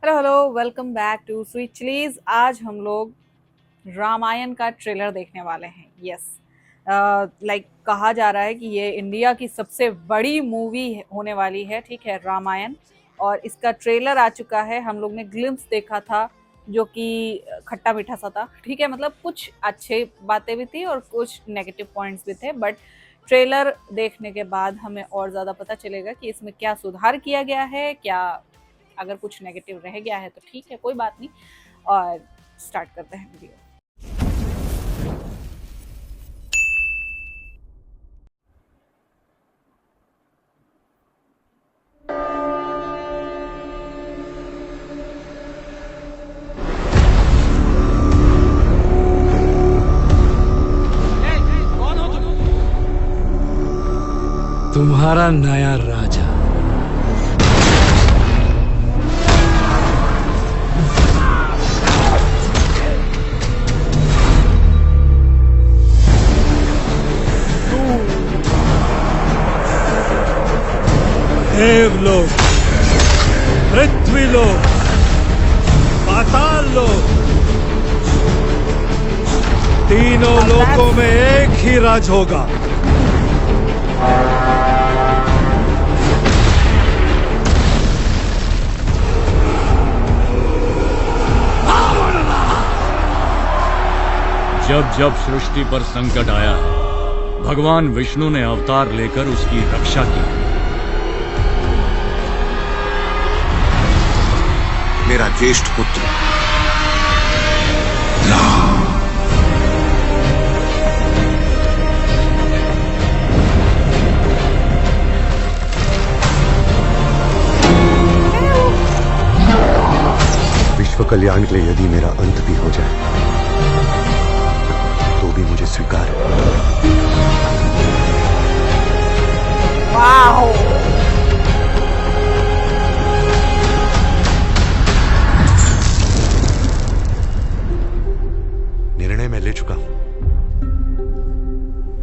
Hello hello, welcome back to Sweet Chillies. आज हम लोग रामायण का ट्रेलर देखने वाले हैं। यस, लाइक कहा जा रहा है कि ये इंडिया की सबसे बड़ी मूवी होने वाली है। ठीक है, रामायण। और इसका ट्रेलर आ चुका है। हम लोग ने ग्लिम्स देखा था जो कि खट्टा मीठा सा था। ठीक है, मतलब कुछ अच्छे बातें भी थी और कुछ नेगेटिव पॉइंट्स भी थे, बट ट्रेलर देखने के बाद हमें और ज़्यादा पता चलेगा कि इसमें क्या सुधार किया गया है, क्या अगर कुछ नेगेटिव रह गया है तो ठीक है, कोई बात नहीं। और स्टार्ट करते हैं वीडियो। तुम्हारा नया राजा। देवलोक, पृथ्वीलोक, पाताल लोक, तीनों लोकों में एक ही राज होगा। जब जब सृष्टि पर संकट आया है, भगवान विष्णु ने अवतार लेकर उसकी रक्षा की। मेरा ज्येष्ठ पुत्र राम। विश्व कल्याण के लिए यदि मेरा अंत भी हो जाए तो भी मुझे स्वीकार है। वाओ, निर्णय मैं ले चुका हूं।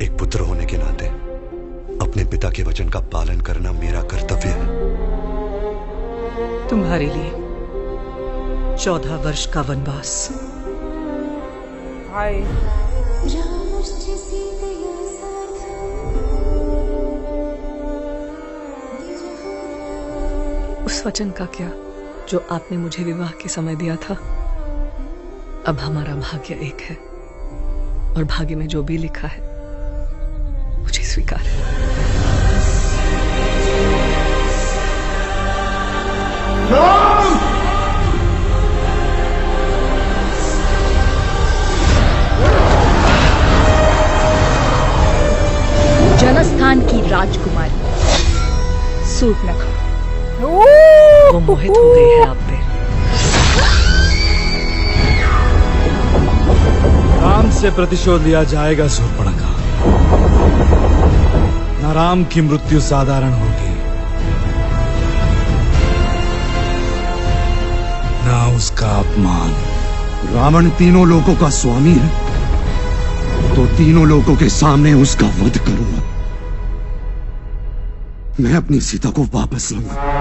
एक पुत्र होने के नाते अपने पिता के वचन का पालन करना मेरा कर्तव्य है। तुम्हारे लिए 14 वर्ष का वनवास। भाई उस वचन का क्या जो आपने मुझे विवाह के समय दिया था। अब हमारा भाग्य एक है और भाग्य में जो भी लिखा है मुझे स्वीकार है। जनस्थान की राजकुमारी सूर्पनखा। वो मोहित हो गई है आप पे। राम से प्रतिशोध लिया जाएगा शूर्पणखा। न राम की मृत्यु साधारण होगी, न उसका अपमान। रावण तीनों लोकों का स्वामी है तो तीनों लोकों के सामने उसका वध करूंगा। मैं अपनी सीता को वापस लाऊंगा।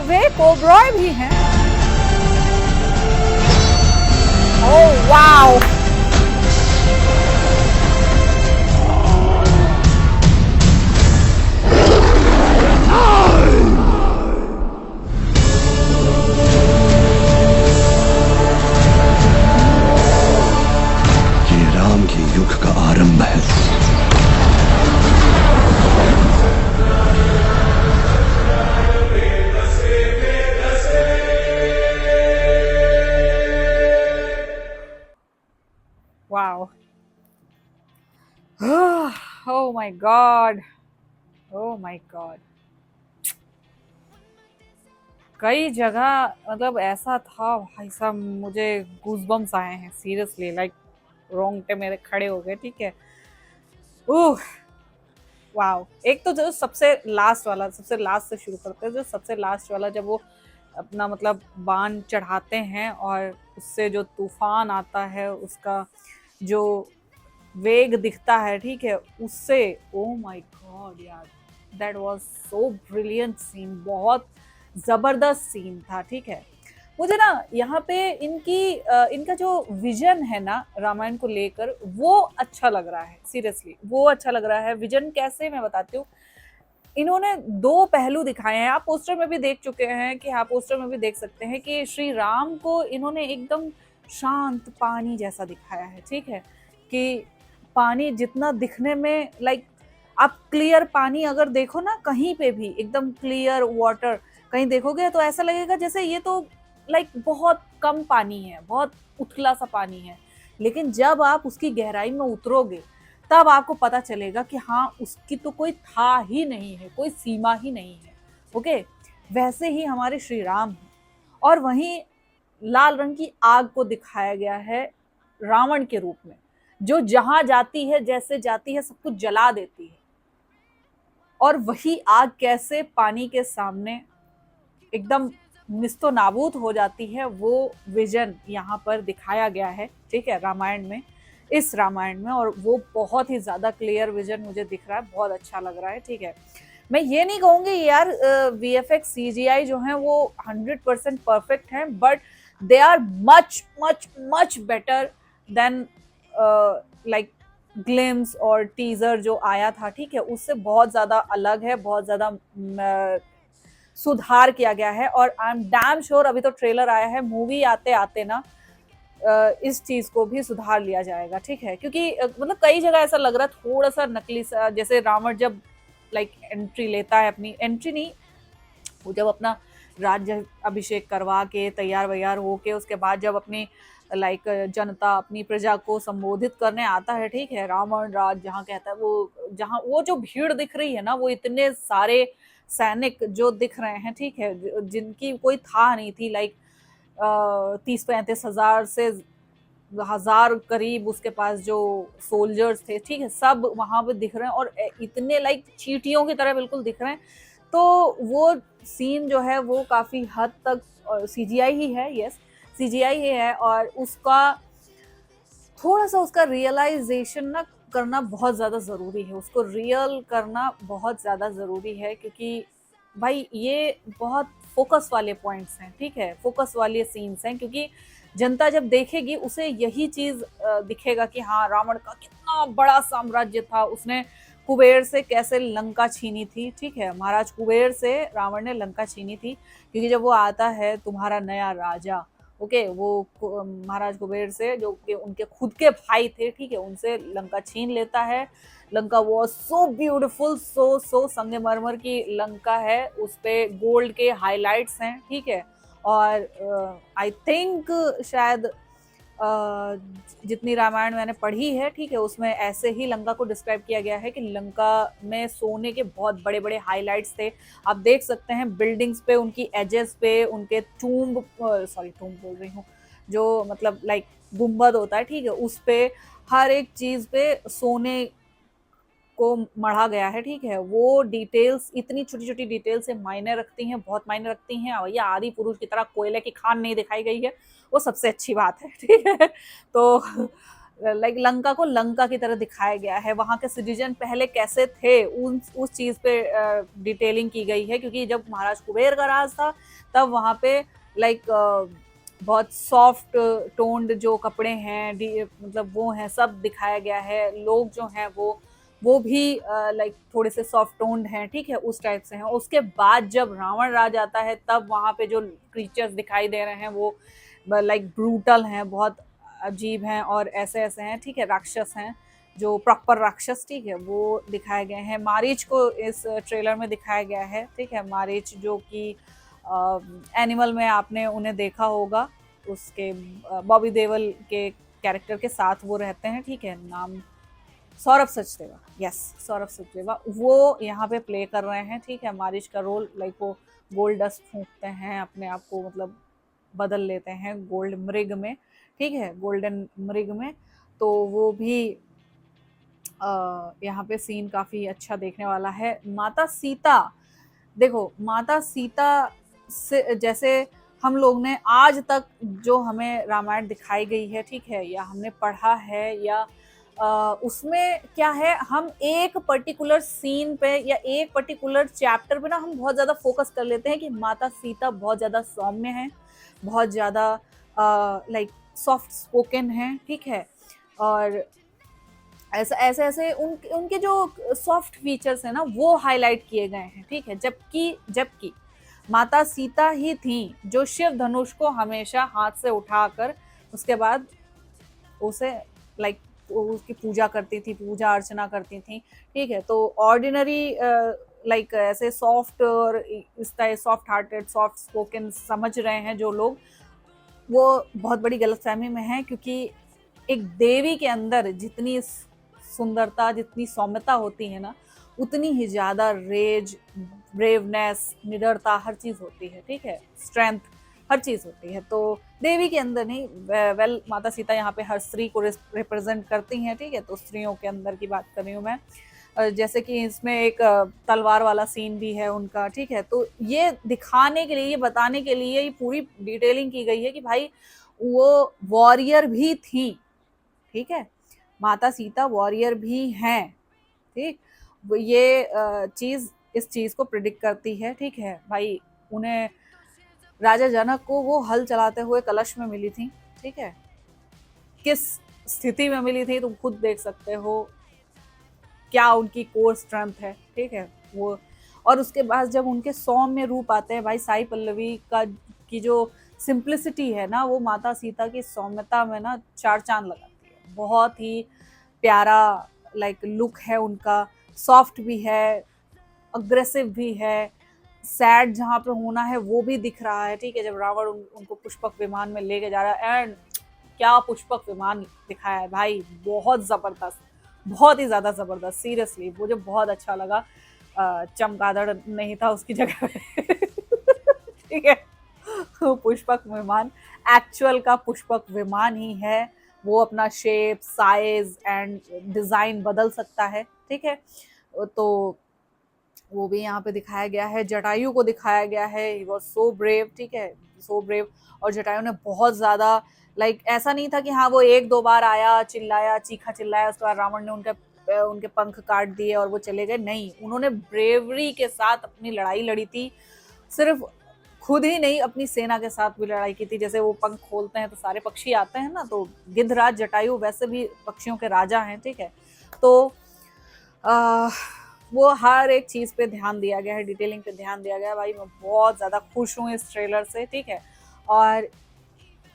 वे कोब्रॉय भी हैं। ओह वाओ, ये राम के युग का आरंभ है। Wow. Oh my God, oh my God. कई जगह मतलब ऐसा था भाई साहब, मुझे गूज़बम्स आए हैं सीरियसली, लाइक रोंगटे मेरे खड़े हो गए, ठीक है। Oh wow! एक तो जो सबसे लास्ट वाला, सबसे लास्ट से शुरू करते हैं, जो सबसे लास्ट वाला जब वो अपना मतलब बाण चढ़ाते हैं और उससे जो तूफान आता है, उसका जो वेग दिखता है, ठीक है, उससे ओह माय गॉड यार, that was so brilliant scene, बहुत जबरदस्त सीन था, ठीक है। मुझे ना यहाँ पे इनका जो विजन है ना रामायण को लेकर, वो अच्छा लग रहा है, सीरियसली वो अच्छा लग रहा है। विजन कैसे, मैं बताती हूँ। इन्होंने दो पहलू दिखाए हैं, आप पोस्टर में भी देख चुके हैं, कि आप पोस्टर में भी देख सकते हैं कि श्री राम को इन्होंने एकदम शांत पानी जैसा दिखाया है, ठीक है, कि पानी जितना दिखने में लाइक, आप क्लियर पानी अगर देखो ना कहीं पे भी, एकदम क्लियर वाटर कहीं देखोगे तो ऐसा लगेगा जैसे ये तो लाइक बहुत कम पानी है, बहुत उथला सा पानी है। लेकिन जब आप उसकी गहराई में उतरोगे तब आपको पता चलेगा कि हाँ, उसकी तो कोई था ही नहीं है, कोई सीमा ही नहीं है। ओके, वैसे ही हमारे श्री राम हैं। और वहीं लाल रंग की आग को दिखाया गया है रावण के रूप में, जो जहां जाती है, जैसे जाती है, सब कुछ जला देती है। और वही आग कैसे पानी के सामने एकदम निस्तो नाबूद हो जाती है, वो विजन यहाँ पर दिखाया गया है, ठीक है, रामायण में, इस रामायण में। और वो बहुत ही ज्यादा क्लियर विजन मुझे दिख रहा है, बहुत अच्छा लग रहा है, ठीक है। मैं ये नहीं कहूंगी यार VFX CGI जो है वो 100% परफेक्ट है, but they are much much much better than like glimpse और टीजर जो आया था, ठीक है, उससे बहुत ज्यादा अलग है, बहुत ज्यादा सुधार किया गया है। और आई एम डैम श्योर, अभी तो ट्रेलर आया है, मूवी आते आते ना इस चीज को भी सुधार लिया जाएगा, ठीक है। क्योंकि मतलब कई जगह ऐसा लग रहा है थोड़ा सा नकली सा, जैसे रावण जब लाइक एंट्री लेता है, अपनी एंट्री नहीं, वो जब अपना राज्य अभिषेक करवा के तैयार वैयार होके, उसके बाद जब अपनी लाइक जनता, अपनी प्रजा को संबोधित करने आता है, ठीक है, रावण राज जहाँ कहता है, वो जहाँ वो जो भीड़ दिख रही है ना, वो इतने सारे सैनिक जो दिख रहे हैं, ठीक है, जिनकी कोई था नहीं थी, लाइक 30-35 हजार से हजार करीब उसके पास जो सोल्जर्स थे, ठीक है, सब वहां पे दिख रहे हैं और इतने लाइक चींटियों की तरह बिल्कुल दिख रहे हैं। तो वो सीन जो है वो काफी हद तक CGI ही है, यस CGI ही है, और उसका थोड़ा सा उसका रियलाइजेशन ना करना बहुत ज़्यादा ज़रूरी है, उसको रियल करना बहुत ज़्यादा ज़रूरी है, क्योंकि भाई ये बहुत फोकस वाले पॉइंट्स हैं, ठीक है, फोकस वाले सीन्स हैं, क्योंकि जनता जब देखेगी उसे यही चीज़ दिखेगा कि हाँ, रावण का कितना बड़ा साम्राज्य था, उसने कुबेर से कैसे लंका छीनी थी, ठीक है, महाराज कुबेर से रावण ने लंका छीनी थी। क्योंकि जब वो आता है तुम्हारा नया राजा, ओके, वो महाराज कुबेर से, जो कि उनके खुद के भाई थे, ठीक है, उनसे लंका छीन लेता है। लंका वो सो ब्यूटीफुल, सो संगमरमर की लंका है, उस पे गोल्ड के हाइलाइट्स हैं, ठीक है। और आई थिंक शायद जितनी रामायण मैंने पढ़ी है, ठीक है, उसमें ऐसे ही लंका को डिस्क्राइब किया गया है कि लंका में सोने के बहुत बड़े बड़े हाइलाइट्स थे। आप देख सकते हैं बिल्डिंग्स पे, उनकी एजेस पे, उनके टूम्ब बोल रही हूँ, जो मतलब लाइक गुम्बद होता है, ठीक है, उस पे हर एक चीज पे सोने को मढ़ा गया है, ठीक है। वो डिटेल्स, इतनी छोटी छोटी डिटेल्स से मायने रखती हैं, बहुत मायने रखती हैं। और ये आदि पुरुष की तरह कोयले की खान नहीं दिखाई गई है, वो सबसे अच्छी बात है, ठीक है। तो लाइक लंका को लंका की तरह दिखाया गया है, वहाँ के सिटीजन पहले कैसे थे, उस चीज़ पे डिटेलिंग की गई है। क्योंकि जब महाराज कुबेर का राज था, तब वहाँ पे लाइक बहुत सॉफ्ट टोन्ड जो कपड़े हैं, मतलब वो हैं, सब दिखाया गया है। लोग जो हैं वो भी लाइक थोड़े से सॉफ्ट टोन्ड हैं, ठीक है, उस टाइप से हैं। उसके बाद जब रावण राज आता है, तब वहाँ पे जो क्रीचर्स दिखाई दे रहे हैं वो लाइक ब्रूटल हैं, बहुत अजीब हैं और ऐसे ऐसे हैं, ठीक है, राक्षस हैं, जो प्रॉपर राक्षस, ठीक है, वो दिखाए गए हैं। मारीच को इस ट्रेलर में दिखाया गया है, ठीक है, मारीच जो कि एनिमल में आपने उन्हें देखा होगा, उसके बॉबी देओल के कैरेक्टर के साथ वो रहते हैं, ठीक है, नाम सौरभ सचदेवा, यस, सौरभ सचदेवा, वो यहाँ पे प्ले कर रहे हैं, ठीक है, मारिश का रोल, लाइक वो गोल्ड डस्ट फूंकते हैं, अपने आप को मतलब बदल लेते हैं गोल्ड मृग में, ठीक है, गोल्डन मृग में। तो वो भी यहाँ पे सीन काफी अच्छा देखने वाला है। माता सीता, देखो माता सीता से जैसे हम लोग ने आज तक जो हमें रामायण दिखाई गई है, ठीक है, या हमने पढ़ा है, या उसमें क्या है, हम एक पर्टिकुलर सीन पे या एक पर्टिकुलर चैप्टर पे ना हम बहुत ज्यादा फोकस कर लेते हैं कि माता सीता बहुत ज्यादा सौम्य है, बहुत ज्यादा लाइक सॉफ्ट स्पोकन है, ठीक है, और ऐसे ऐसे ऐसे उनके जो सॉफ्ट फीचर्स है ना वो हाईलाइट किए गए हैं, ठीक है। जबकि माता सीता ही थी जो शिव धनुष को हमेशा हाथ से उठाकर उसके बाद उसे लाइक उसकी पूजा करती थी, पूजा अर्चना करती थी, ठीक है। तो ऑर्डिनरी लाइक ऐसे सॉफ्ट और इस तरह सॉफ्ट हार्टेड सॉफ्ट स्पोकन समझ रहे हैं जो लोग, वो बहुत बड़ी गलतफहमी में है, क्योंकि एक देवी के अंदर जितनी सुंदरता, जितनी सौम्यता होती है ना, उतनी ही ज्यादा रेज, ब्रेवनेस, निडरता, हर चीज होती है, ठीक है, स्ट्रेंथ, हर चीज होती है। तो देवी के अंदर नहीं, वेल माता सीता यहाँ पे हर स्त्री को रिप्रेजेंट करती हैं, ठीक है। तो स्त्रियों के अंदर की बात कर रही हूँ मैं, जैसे कि इसमें एक तलवार वाला सीन भी है उनका, ठीक है। तो ये दिखाने के लिए, ये बताने के लिए ये पूरी डिटेलिंग की गई है कि भाई वो वॉरियर भी थी, ठीक है, माता सीता वॉरियर भी हैं, ठीक। ये चीज इस चीज को प्रिडिक्ट करती है, ठीक है भाई। उन्हें राजा जनक को वो हल चलाते हुए कलश में मिली थी, ठीक है, किस स्थिति में मिली थी तुम खुद देख सकते हो, क्या उनकी कोर स्ट्रेंथ है, ठीक है वो। और उसके बाद जब उनके सौम्य रूप आते हैं भाई, साई पल्लवी का की जो सिंप्लिसिटी है ना, वो माता सीता की सौम्यता में ना चार चांद लगाती है। बहुत ही प्यारा लाइक लुक है उनका, सॉफ्ट भी है, अग्रेसिव भी है, सैड जहाँ पे होना है वो भी दिख रहा है, ठीक है। जब रावण उनको पुष्पक विमान में लेके जा रहा है, एंड क्या पुष्पक विमान दिखाया है भाई, बहुत जबरदस्त, बहुत ही ज्यादा जबरदस्त, सीरियसली मुझे बहुत अच्छा लगा। चमगादड़ नहीं था उसकी जगह पे ठीक है, पुष्पक विमान एक्चुअल का पुष्पक विमान ही है, वो अपना शेप, साइज एंड डिजाइन बदल सकता है, ठीक है। तो वो भी यहाँ पे दिखाया गया है। जटायु को दिखाया गया है, ही वॉज सो ब्रेव, ठीक है, सो ब्रेव। और जटायु ने बहुत ज्यादा लाइक ऐसा नहीं था कि हाँ वो एक दो बार आया, चिल्लाया, चीखा चिल्लाया, उसके बाद रावण ने उनके पंख काट दिए और वो चले गए, नहीं, उन्होंने ब्रेवरी के साथ अपनी लड़ाई लड़ी थी। सिर्फ खुद ही नहीं, अपनी सेना के साथ भी लड़ाई की थी। जैसे वो पंख खोलते हैं तो सारे पक्षी आते हैं ना, तो गिद्धराज जटायु वैसे भी पक्षियों के राजा हैं, ठीक है। तो वो हर एक चीज पे ध्यान दिया गया है, डिटेलिंग पे ध्यान दिया गया है। भाई मैं बहुत ज्यादा खुश हूँ इस ट्रेलर से, ठीक है। और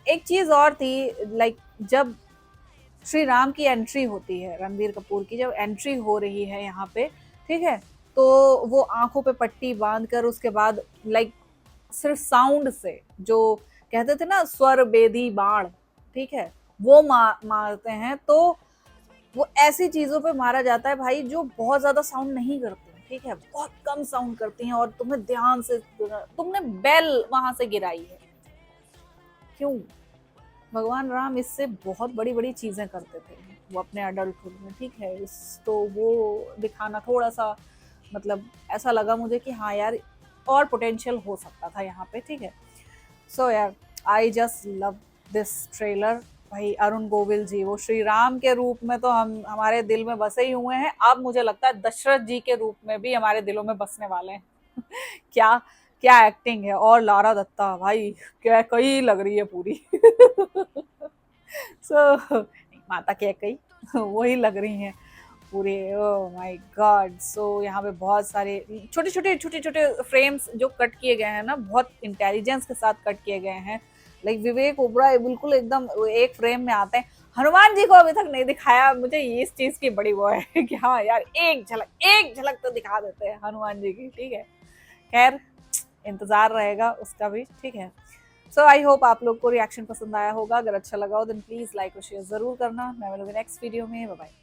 एक चीज और थी, लाइक जब श्री राम की एंट्री होती है, रणबीर कपूर की जब एंट्री हो रही है यहाँ पे, ठीक है, तो वो आंखों पे पट्टी बांध कर उसके बाद लाइक सिर्फ साउंड से, जो कहते थे ना स्वर बेदी बाण, ठीक है, वो मारते हैं। तो वो ऐसी चीजों पे मारा जाता है भाई जो बहुत ज्यादा साउंड नहीं करती, ठीक है, बहुत कम साउंड करती हैं, और तुम्हें ध्यान से, तुमने बेल वहां से गिराई है, क्यों? भगवान राम इससे बहुत बड़ी बड़ी चीजें करते थे वो अपने अडल्टहुड में, ठीक है। तो वो दिखाना थोड़ा सा मतलब ऐसा लगा मुझे कि हाँ यार और पोटेंशियल हो सकता था यहाँ पे, ठीक है। सो यार I just love this trailer. भाई अरुण गोविल जी वो श्री राम के रूप में तो हमारे दिल में बसे ही हुए हैं, अब मुझे लगता है दशरथ जी के रूप में भी हमारे दिलों में बसने वाले हैं क्या क्या एक्टिंग है, और लारा दत्ता भाई क्या कई लग रही है पूरी माता क्या कई वही लग रही हैं पूरे, ओह माय गॉड। सो यहाँ पे बहुत सारे छोटे छोटे फ्रेम्स जो कट किए गए हैं ना, बहुत इंटेलिजेंस के साथ कट किए गए हैं। लाइक विवेक ओबराय बिल्कुल एकदम एक फ्रेम में आते हैं। हनुमान जी को अभी तक नहीं दिखाया, मुझे इस चीज की बड़ी वो है कि हाँ यार एक झलक तो दिखा देते हैं हनुमान जी की, ठीक है। खैर इंतजार रहेगा उसका भी, ठीक है। सो आई होप आप लोग को रिएक्शन पसंद आया होगा। अगर अच्छा लगा हो देन प्लीज लाइक और शेयर जरूर करना। मैं मिलूंगी नेक्स्ट वीडियो में, बाय बाय।